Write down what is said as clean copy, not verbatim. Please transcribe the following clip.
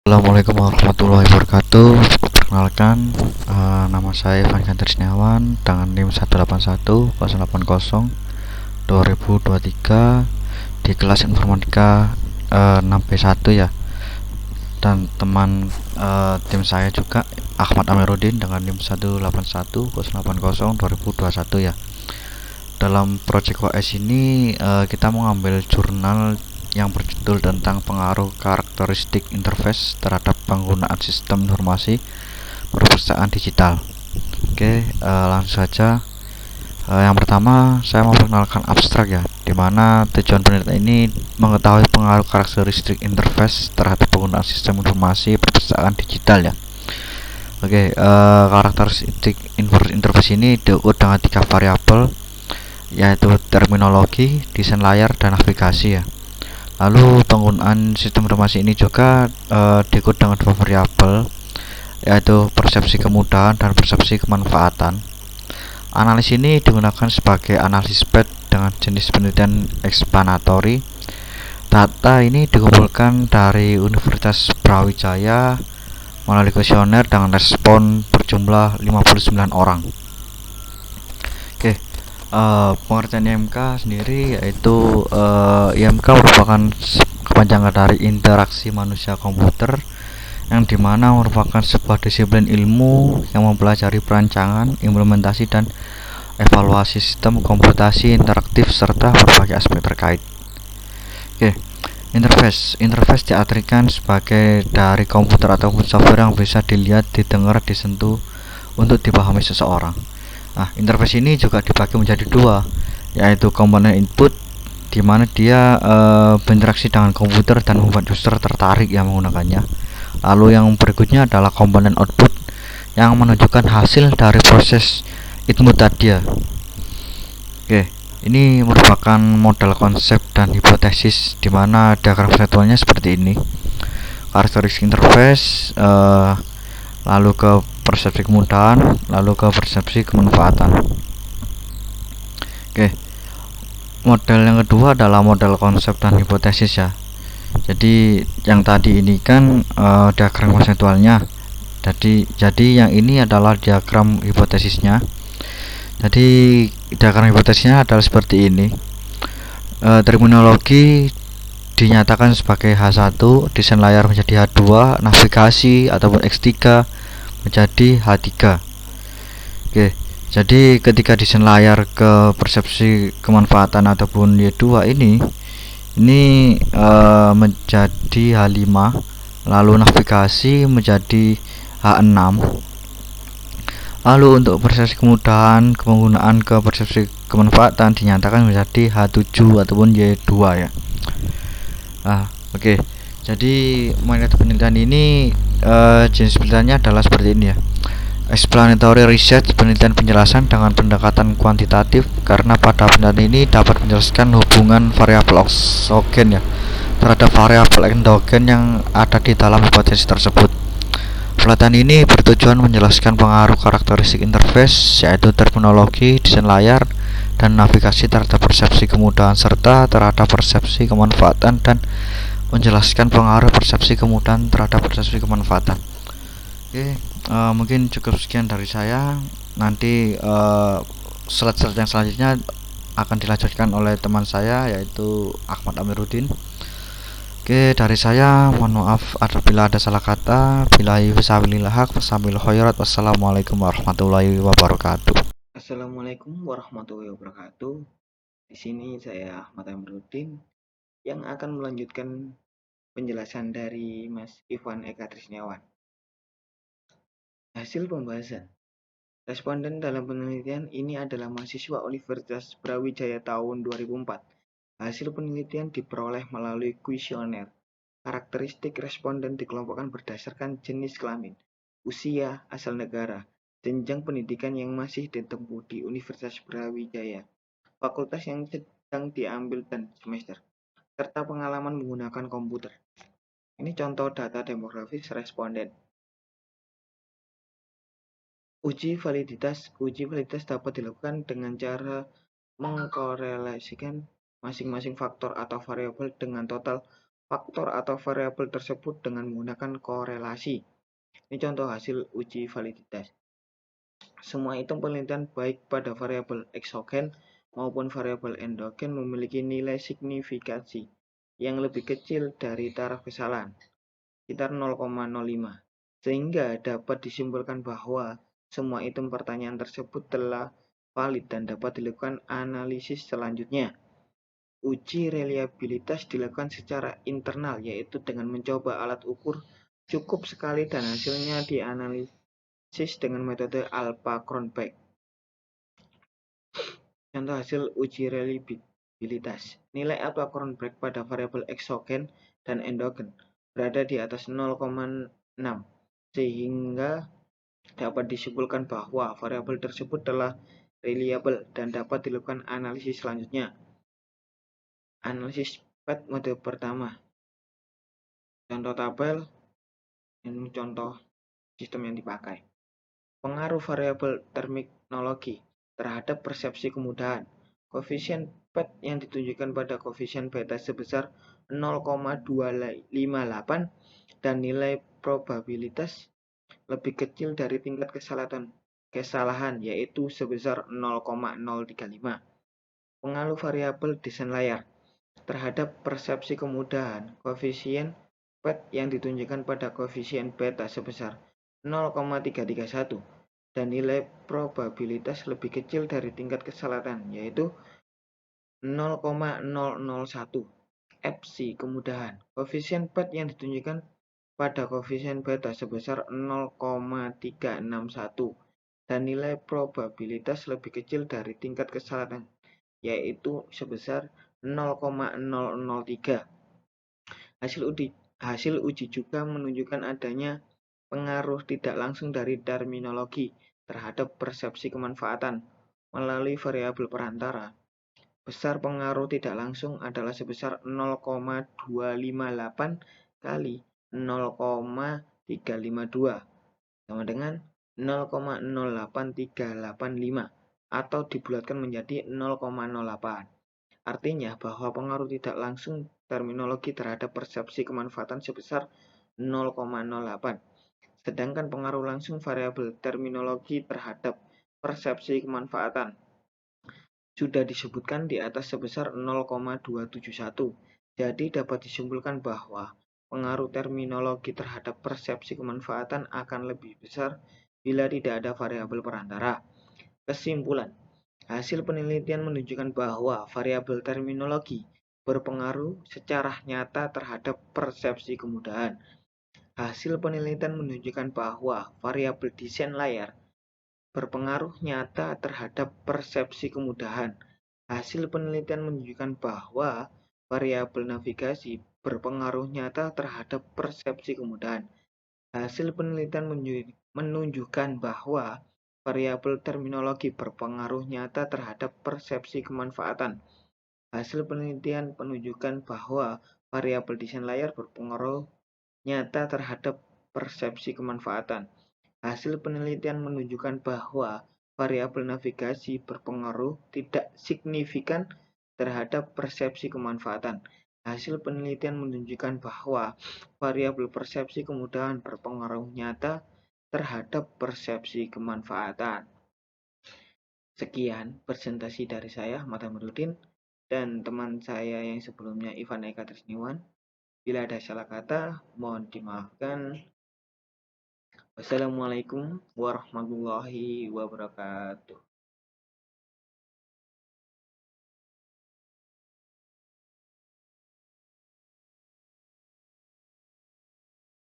Assalamualaikum warahmatullahi wabarakatuh. Perkenalkan, nama saya Ivan Trisniawan dengan NIM 18108002023 di kelas informatika 6B1 ya. Dan teman tim saya juga Ahmad Amiruddin dengan NIM 18108002021 ya. Dalam project OS ini kita mengambil jurnal yang berjudul tentang pengaruh karakteristik interface terhadap penggunaan sistem informasi perpustakaan digital. Oke, langsung saja. Yang pertama saya mau perkenalkan abstrak ya, dimana tujuan penelitian ini mengetahui pengaruh karakteristik interface terhadap penggunaan sistem informasi perpustakaan digital ya. Oke, karakteristik interface ini diukur dengan 3 variabel, yaitu terminologi, desain layar, dan navigasi ya. Lalu penggunaan sistem informasi ini juga diukur dengan 2 variabel, yaitu persepsi kemudahan dan persepsi kemanfaatan. Analisis ini digunakan sebagai analisis PET dengan jenis penelitian explanatory. Data ini dikumpulkan dari Universitas Brawijaya melalui kuesioner dengan respon berjumlah 59 orang. Oke, pengertian IMK sendiri yaitu IMK merupakan kepanjangan dari interaksi manusia komputer, yang dimana merupakan sebuah disiplin ilmu yang mempelajari perancangan, implementasi, dan evaluasi sistem komputasi interaktif serta berbagai aspek terkait. Oke, interface diartikan sebagai dari komputer ataupun software yang bisa dilihat, didengar, disentuh untuk dipahami seseorang. Nah, interface ini juga dibagi menjadi 2, yaitu komponen input, di mana dia berinteraksi dengan komputer dan membuat user tertarik yang menggunakannya. Lalu yang berikutnya adalah komponen output yang menunjukkan hasil dari proses input tadi ya. Oke, ini merupakan model konsep dan hipotesis, di mana diagram konseptualnya seperti ini. Karakteristik interface, lalu ke persepsi kemudahan, lalu ke persepsi kemanfaatan. Oke, model yang kedua adalah model konsep dan hipotesis ya. Jadi yang tadi ini kan diagram konseptualnya. Jadi yang ini adalah diagram hipotesisnya. Jadi diagram hipotesisnya adalah seperti ini. Terminologi dinyatakan sebagai H1, desain layar menjadi H2, navigasi ataupun X3 menjadi H3. Oke, jadi ketika desain layar ke persepsi kemanfaatan ataupun Y2 ini menjadi H5, lalu navigasi menjadi H6. Lalu untuk persepsi kemudahan penggunaan ke persepsi kemanfaatan dinyatakan menjadi H7 ataupun Y2 ya. Oke. Jadi metode penelitian ini jenis penelitiannya adalah seperti ini ya. Explanatory research, penelitian penjelasan dengan pendekatan kuantitatif, karena pada penelitian ini dapat menjelaskan hubungan variabel eksogen ya terhadap variabel endogen yang ada di dalam hipotesis tersebut. Penelitian ini bertujuan menjelaskan pengaruh karakteristik interface, yaitu terminologi, desain layar, dan navigasi terhadap persepsi kemudahan serta terhadap persepsi kemanfaatan, dan menjelaskan pengaruh persepsi kemudahan terhadap persepsi kemanfaatan. Oke, mungkin cukup sekian dari saya. Nanti slide-slide yang selanjutnya akan dilanjutkan oleh teman saya, yaitu Ahmad Amiruddin. Oke, dari saya mohon maaf apabila ada salah kata. Billahi fisabilillah haq wasabil khairat. Wassalamualaikum warahmatullahi wabarakatuh. Assalamualaikum warahmatullahi wabarakatuh. Di sini saya Ahmad Amiruddin yang akan melanjutkan penjelasan dari Mas Ivan Eka Trisniawan. Hasil pembahasan. Responden dalam penelitian ini adalah mahasiswa Universitas Brawijaya tahun 2004. Hasil penelitian diperoleh melalui kuesioner. Karakteristik responden dikelompokkan berdasarkan jenis kelamin, usia, asal negara, jenjang pendidikan yang masih ditempuh di Universitas Brawijaya, fakultas yang sedang diambil dan semester, serta pengalaman menggunakan komputer. Ini contoh data demografis responden. Uji validitas dapat dilakukan dengan cara mengkorelasikan masing-masing faktor atau variabel dengan total faktor atau variabel tersebut dengan menggunakan korelasi. Ini contoh hasil uji validitas. Semua hitung penelitian baik pada variabel eksogen maupun variabel endogen memiliki nilai signifikansi yang lebih kecil dari taraf kesalahan, sekitar 0,05, sehingga dapat disimpulkan bahwa semua item pertanyaan tersebut telah valid dan dapat dilakukan analisis selanjutnya. Uji reliabilitas dilakukan secara internal, yaitu dengan mencoba alat ukur cukup sekali dan hasilnya dianalisis dengan metode Alpha-Kronberg. Contoh hasil uji reliabilitas. Nilai Alpha-Kronberg pada variabel eksogen dan endogen berada di atas 0,6, sehingga dapat disimpulkan bahwa variabel tersebut telah reliable dan dapat dilakukan analisis selanjutnya. Analisis PET mode pertama. Contoh tabel, ini contoh sistem yang dipakai. Pengaruh variabel terminologi terhadap persepsi kemudahan. Koefisien PET yang ditunjukkan pada koefisien beta sebesar 0,258 dan nilai probabilitas lebih kecil dari tingkat kesalahan yaitu sebesar 0,035. Pengaruh variabel desain layar terhadap persepsi kemudahan. Koefisien PET yang ditunjukkan pada koefisien beta sebesar 0,331 dan nilai probabilitas lebih kecil dari tingkat kesalahan yaitu 0,001. FC kemudahan. Koefisien PET yang ditunjukkan pada koefisien beta sebesar 0,361 dan nilai probabilitas lebih kecil dari tingkat kesalahan yaitu sebesar 0,003. Hasil uji juga menunjukkan adanya pengaruh tidak langsung dari terminologi terhadap persepsi kemanfaatan melalui variabel perantara. Besar pengaruh tidak langsung adalah sebesar 0,258 kali 0,352 sama dengan 0,08385 atau dibulatkan menjadi 0,08. Artinya bahwa pengaruh tidak langsung terminologi terhadap persepsi kemanfaatan sebesar 0,08. Sedangkan pengaruh langsung variabel terminologi terhadap persepsi kemanfaatan sudah disebutkan di atas sebesar 0,271. Jadi dapat disimpulkan bahwa pengaruh terminologi terhadap persepsi kemanfaatan akan lebih besar bila tidak ada variabel perantara. Kesimpulan. Hasil penelitian menunjukkan bahwa variabel terminologi berpengaruh secara nyata terhadap persepsi kemudahan. Hasil penelitian menunjukkan bahwa variabel desain layar berpengaruh nyata terhadap persepsi kemudahan. Hasil penelitian menunjukkan bahwa variabel navigasi berpengaruh nyata terhadap persepsi kemudahan. Hasil penelitian menunjukkan bahwa variabel terminologi berpengaruh nyata terhadap persepsi kemanfaatan. Hasil penelitian menunjukkan bahwa variabel desain layar berpengaruh nyata terhadap persepsi kemanfaatan. Hasil penelitian menunjukkan bahwa variabel navigasi berpengaruh tidak signifikan terhadap persepsi kemanfaatan. Hasil penelitian menunjukkan bahwa variabel persepsi kemudahan berpengaruh nyata terhadap persepsi kemanfaatan. Sekian presentasi dari saya, Ahmad Amiruddin, dan teman saya yang sebelumnya, Ivan Eka Trisniwan. Bila ada salah kata, mohon dimaafkan. Wassalamualaikum warahmatullahi wabarakatuh.